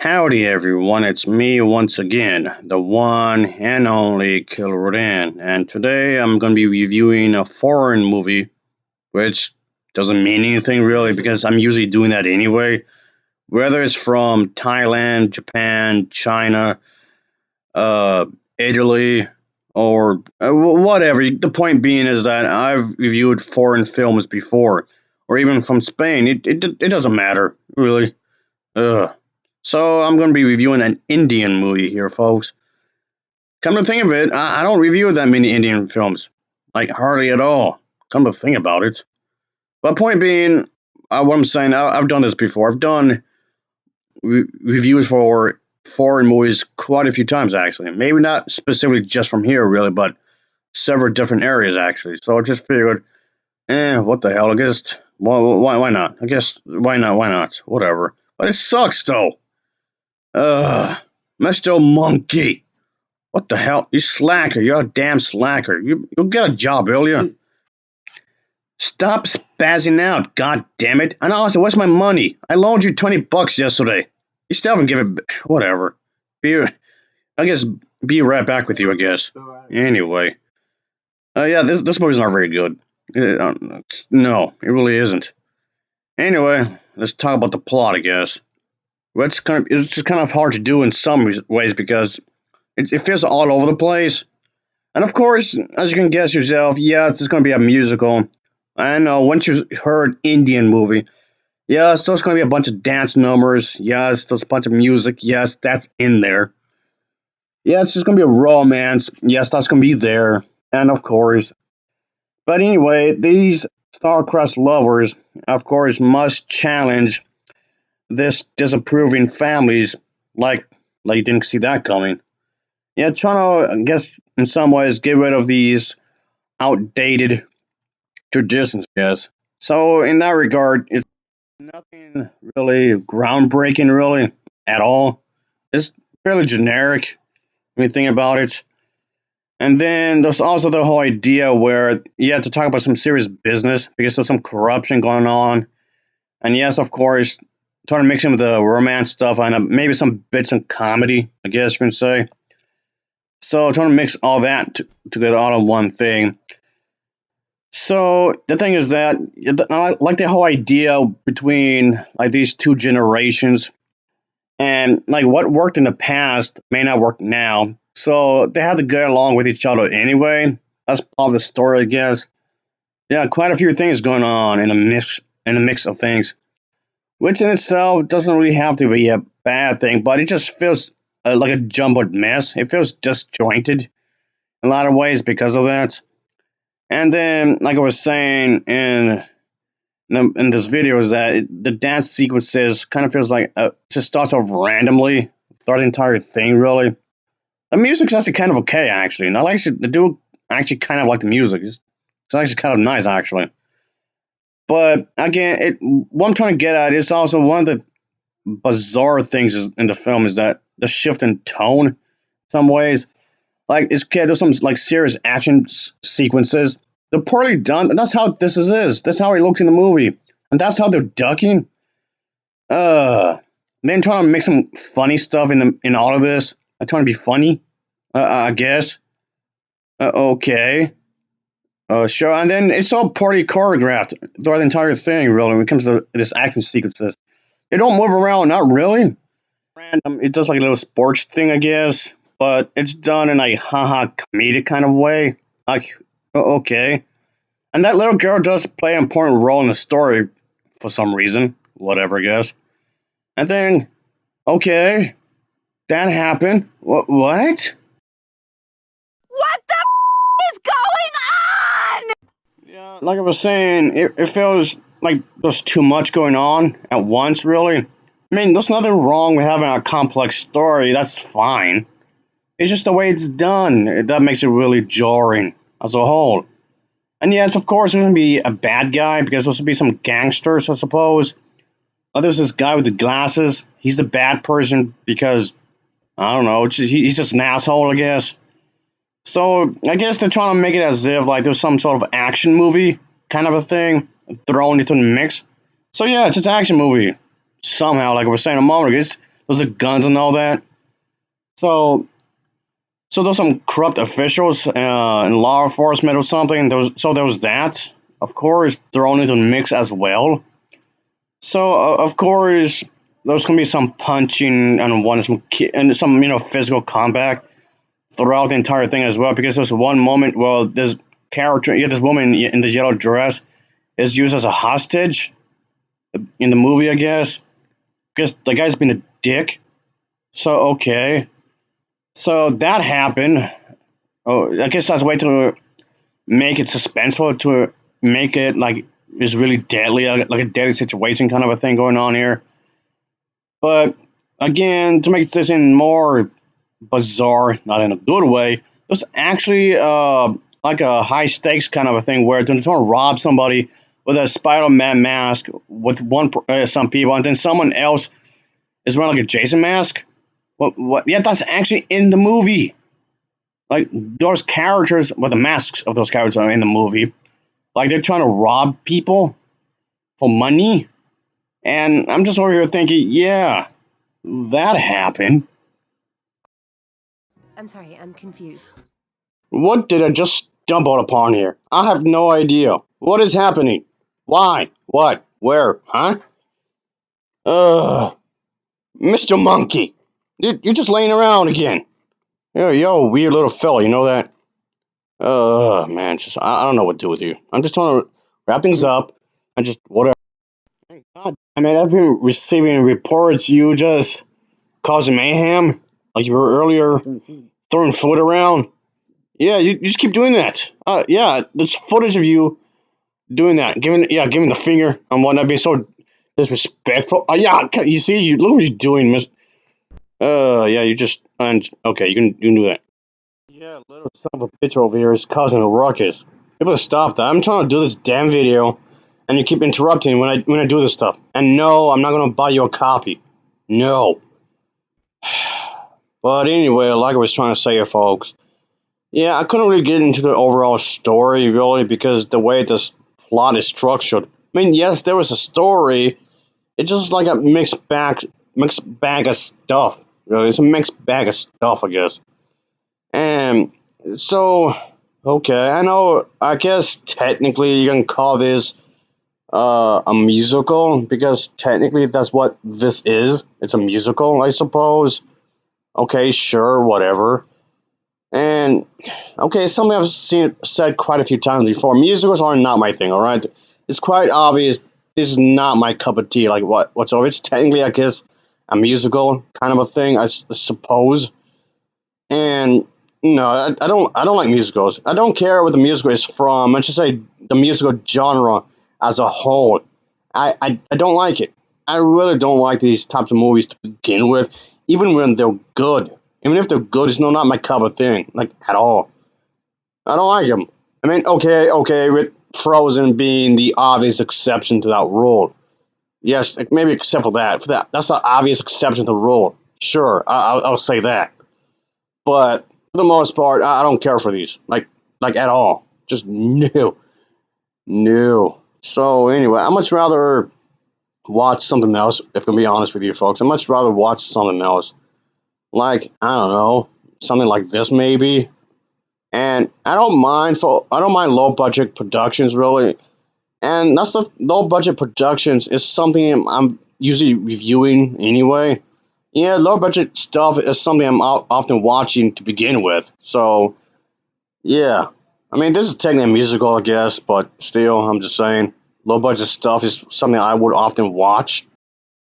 Howdy everyone, it's me once again, the one and only Killer Rodan, and today I'm going to be reviewing a foreign movie, which doesn't mean anything really because I'm usually doing that anyway, whether it's from Thailand, Japan, China, uh, Italy, or whatever. The point being is that I've reviewed foreign films before, or even from Spain. It doesn't matter, really. Ugh. So I'm going to be reviewing an Indian movie here, folks. Come to think of it, I don't review that many Indian films, like hardly at all. Come to think about it. But point being, what I'm saying, I've done this before. I've done reviews for foreign movies quite a few times, actually. Maybe not specifically just from here, really, but several different areas, actually. So I just figured, what the hell? I guess, why not? I guess, why not? Why not? Whatever. But it sucks, though. Mr. Monkey. What the hell? You slacker. You're a damn slacker. You'll get a job, will you? Stop spazzing out, god damn it. And also, where's my money? I loaned you $20 yesterday. You still haven't given it. Whatever. I guess, be right back with you, I guess. Anyway. Yeah, this movie's not very good. No, it really isn't. Anyway, let's talk about the plot, I guess. Well, it's just kind of hard to do in some ways because it feels all over the place. And of course, as you can guess yourself, yes, it's going to be a musical. I know, once you heard Indian movie, yes, there's going to be a bunch of dance numbers. Yes, there's a bunch of music. Yes, that's in there. Yes, there's going to be a romance. Yes, that's going to be there. And of course. But anyway, these star-crossed lovers, of course, must challenge this disapproving families like you didn't see that coming. Yeah, trying to, I guess, in some ways, get rid of these outdated traditions, I guess. So, in that regard, it's nothing really groundbreaking, really, at all. It's fairly generic when you think about it. And then there's also the whole idea where you have to talk about some serious business because there's some corruption going on. And yes, of course, trying to mix in with the romance stuff and maybe some bits of comedy, I guess you can say. So trying to mix all that to get all in one thing. So the thing is that I like the whole idea between like these two generations and like what worked in the past may not work now. So they have to get along with each other anyway. That's part of the story, I guess. Yeah, quite a few things going on in the mix of things, which in itself doesn't really have to be a bad thing, but it just feels like a jumbled mess. It feels disjointed in a lot of ways because of that. And then, like I was saying in this video, is that the dance sequences kind of feels like just starts off randomly throughout the entire thing. Really, the music's actually kind of okay, actually. And I like the dude actually kind of like the music. It's actually kind of nice, actually. But again, what I'm trying to get at is also one of the bizarre things in the film is that the shift in tone, in some ways. Like there's some like serious action sequences. They're poorly done, and that's how this is. That's how it looks in the movie, and that's how they're ducking. Uh, then trying to make some funny stuff in all of this. I'm trying to be funny, I guess. Okay, sure. And then it's all poorly choreographed throughout the entire thing. Really, when it comes to this action sequences, they don't move around. Not really. Random. It does like a little sports thing, I guess, but it's done in a haha comedic kind of way. Like, okay. And that little girl does play an important role in the story for some reason. Whatever, I guess. And then, okay, that happened. What? What the is going on? Yeah, like I was saying, it feels like there's too much going on at once, really. I mean, there's nothing wrong with having a complex story. That's fine. It's just the way it's done that makes it really jarring as a whole. And yes, of course, there's going to be a bad guy because there's going to be some gangsters, I suppose. There's this guy with the glasses. He's the bad person because, I don't know, he's just an asshole, I guess. So I guess they're trying to make it as if like there's some sort of action movie kind of a thing thrown into the mix. So yeah, it's an action movie. Somehow, like I was saying a moment ago, those are guns and all that. So, so there's some corrupt officials in law enforcement or something. There was that. Of course, thrown into the mix as well. So, of course, there's gonna be some punching and some physical combat throughout the entire thing as well. Because there's one moment where this character, this woman in the yellow dress, is used as a hostage in the movie, I guess. Because the guy's been a dick. So okay, so that happened. Oh, I guess that's a way to make it suspenseful, to make it like it's really deadly, like a deadly situation kind of a thing going on here. But again, to make this even more bizarre, not in a good way, there's actually like a high stakes kind of a thing where they're trying to rob somebody with a Spider-Man mask with some people, and then someone else is wearing like a Jason mask. What? Yeah, that's actually in the movie. Like those characters, well, the masks of those characters are in the movie. Like they're trying to rob people for money, and I'm just over here thinking, yeah, that happened. I'm sorry, I'm confused. What did I just stumble upon here? I have no idea. What is happening? Why? What? Where? Huh? Mr. Monkey, you're just laying around again. You're a weird little fella, you know that? Man, just I don't know what to do with you. I'm just trying to wrap things up and just whatever. Thank God, I mean, I've been receiving reports you just causing mayhem, like you were earlier, throwing food around. Yeah, you just keep doing that. Yeah, there's footage of you doing that, giving the finger and whatnot, being so disrespectful. Yeah, you see, you look what you're doing, Miss. Yeah, you just and okay, you can do that. Yeah, little son of a bitch over here is causing a ruckus. You better stop that. I'm trying to do this damn video, and you keep interrupting when I do this stuff. And no, I'm not gonna buy you a copy. No. But anyway, like I was trying to say here, folks. Yeah, I couldn't really get into the overall story really because the way this plot is structured. I mean, yes, there was a story. It's just like a mixed bag of stuff. Really, it's a mixed bag of stuff, I guess. And so, okay, I know. I guess technically you can call this a musical because technically that's what this is. It's a musical, I suppose. Okay, sure, whatever. And okay, something I've seen said quite a few times before. Musicals are not my thing. All right, it's quite obvious this is not my cup of tea. Like whatsoever. It's technically, I guess, a musical kind of a thing, suppose. And no, I don't like musicals. I don't care what the musical is from. I should say the musical genre as a whole. I don't like it. I really don't like these types of movies to begin with, even when they're good. Even if they're good, it's not my cup of thing, like at all. I don't like them. I mean, okay, with Frozen being the obvious exception to that rule. Yes, like, maybe except for that. That's the obvious exception to the rule. Sure, I'll say that. But for the most part, I don't care for these, like at all. Just no, no. So anyway, I much rather watch something else. If I'm gonna be honest with you, folks, I much rather watch something else. Like I don't know, something like this maybe. And I don't mind low budget productions really. And that's the low budget productions is something I'm usually reviewing anyway. Yeah, low budget stuff is something I'm often watching to begin with. So yeah, I mean this is technically a musical, I guess, but still, I'm just saying low budget stuff is something I would often watch.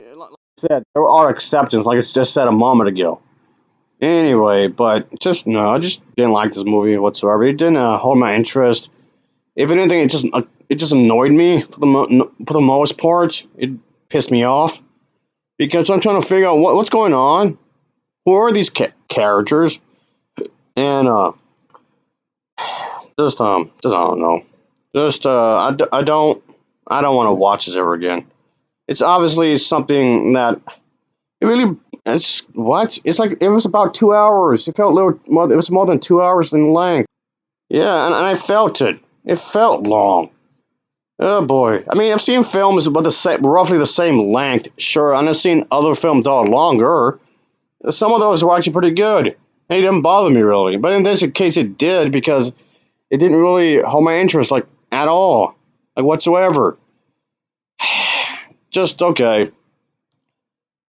Yeah, like I said, there are exceptions, like it's just said a moment ago. Anyway, but just no, I just didn't like this movie whatsoever. It didn't hold my interest. If anything, it just annoyed me for for the most part. It pissed me off because I'm trying to figure out what's going on. Who are these characters? And just I don't know. Just I don't want to watch this ever again. It's obviously something that it really it's what it's like. It was about 2 hours. It felt a little more. It was more than 2 hours in length. Yeah, and I felt it. It felt long. Oh boy. I mean, I've seen films about roughly the same length, sure, and I've seen other films that are longer. Some of those were actually pretty good. And it didn't bother me really. But in this case, it did because it didn't really hold my interest, like, at all. Like, whatsoever. Just okay.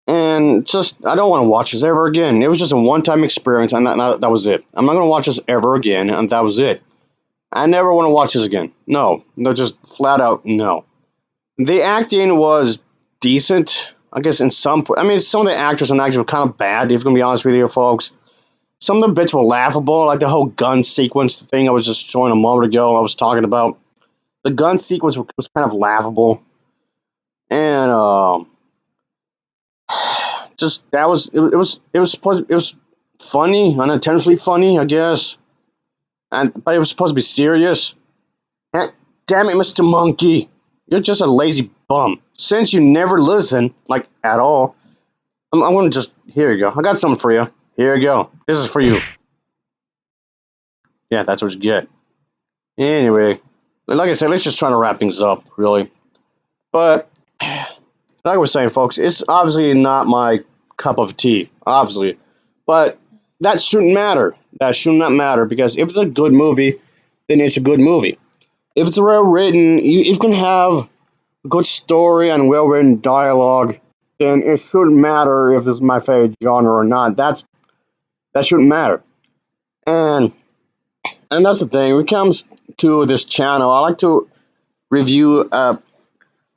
And just, I don't want to watch this ever again. It was just a one time experience, and that was it. I'm not going to watch this ever again, and that was it. I never want to watch this again. No. No, just flat out no. The acting was decent, I guess, in some. I mean, some of the actors and actors were kind of bad, if I'm going to be honest with you, folks. Some of the bits were laughable, like the whole gun sequence thing I was just showing a moment ago. I was talking about the gun sequence was kind of laughable, and just that was it was funny, unintentionally funny, I guess, but it was supposed to be serious. And, damn it, Mr. Monkey, you're just a lazy bum. Since you never listen, like at all, I'm gonna just here you go. I got something for you. Here you go. This is for you. Yeah, that's what you get. Anyway, like I said, let's just try to wrap things up, really. But like I was saying, folks, it's obviously not my cup of tea, obviously. But that shouldn't matter. That should not matter because if it's a good movie, then it's a good movie. If it's well written, you can have a good story and well written dialogue, then it shouldn't matter if this is my favorite genre or not. That shouldn't matter. And that's the thing. When it comes to this channel, I like to review a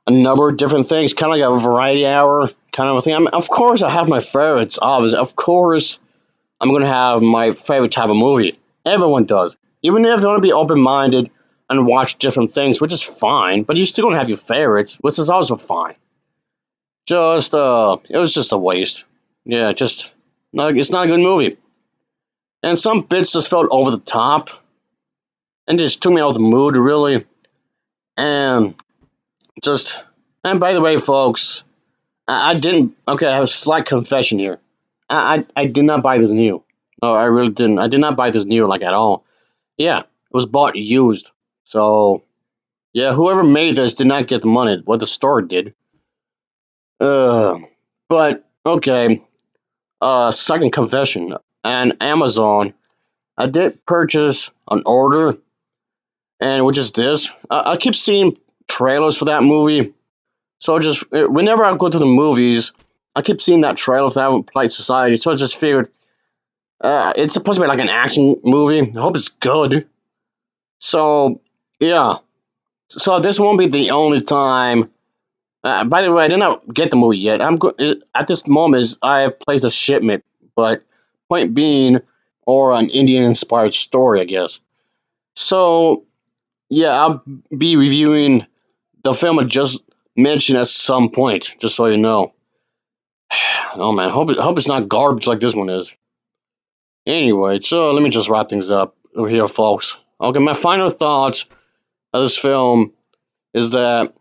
number of different things, kind of like a variety hour kind of a thing. I mean, of course, I have my favorites. Obviously, of course, I'm gonna have my favorite type of movie. Everyone does. Even if you want to be open minded and watch different things, which is fine, but you still gonna have your favorites, which is also fine. Just it was just a waste. Yeah, just no, it's not a good movie. And some bits just felt over the top and just took me out of the mood really. And just and by the way, folks, I didn't. Okay, I have a slight confession here. I did not buy this new. No, I really didn't. I did not buy this new like at all. Yeah, it was bought used. So yeah, whoever made this did not get the money. What the store did. Uh, but okay. Second confession. On Amazon, I did purchase an order, and which is this. I keep seeing trailers for that movie. So just whenever I go to the movies, I keep seeing that trailer for that Polite Society. So I just figured it's supposed to be like an action movie. I hope it's good. So yeah. So this won't be the only time. By the way, I did not get the movie yet. At this moment. I have placed a shipment, but point being, or an Indian-inspired story, I guess. So yeah, I'll be reviewing the film I just mentioned at some point, just so you know. Oh man, hope it's not garbage like this one is. Anyway, so let me just wrap things up over here, folks. Okay, my final thoughts of this film is that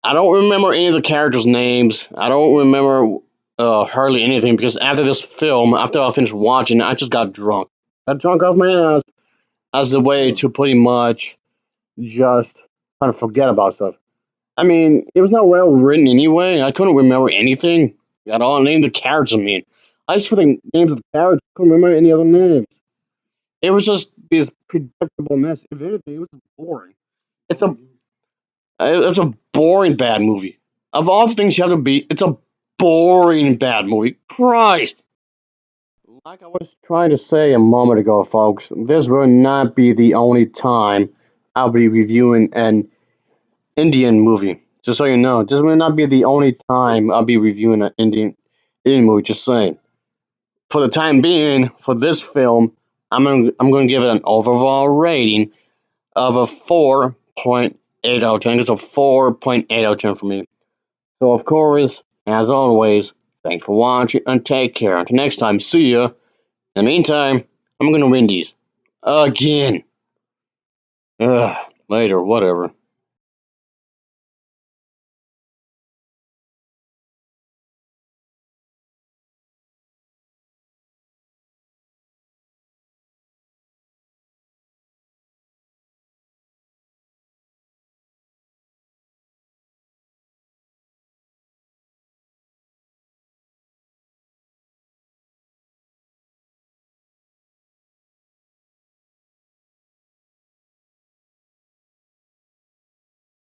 I don't remember any of the characters' names. I don't remember hardly anything because after this film, after I finished watching, I just got drunk. Got drunk off my ass as a way to pretty much just kind of forget about stuff. I mean, it was not well written anyway. I couldn't remember anything at all. Name the characters, I mean. I just for the names of the characters, couldn't remember any other names. It was just this predictable mess. If anything, it was boring. It's a it's a boring bad movie. Of all the things you have to beat, it's a boring bad movie. Christ! Like I was trying to say a moment ago, folks, this will not be the only time I'll be reviewing an Indian movie. Just so you know, this will not be the only time I'll be reviewing an Indian movie. Just saying. For the time being, for this film, I'm going to give it an overall rating of a 4.8 out of 10. It's a 4.8 out of 10 for me. So, of course, as always, thanks for watching and take care. Until next time, see ya. In the meantime, I'm going to win these. Again. Ugh, later, whatever.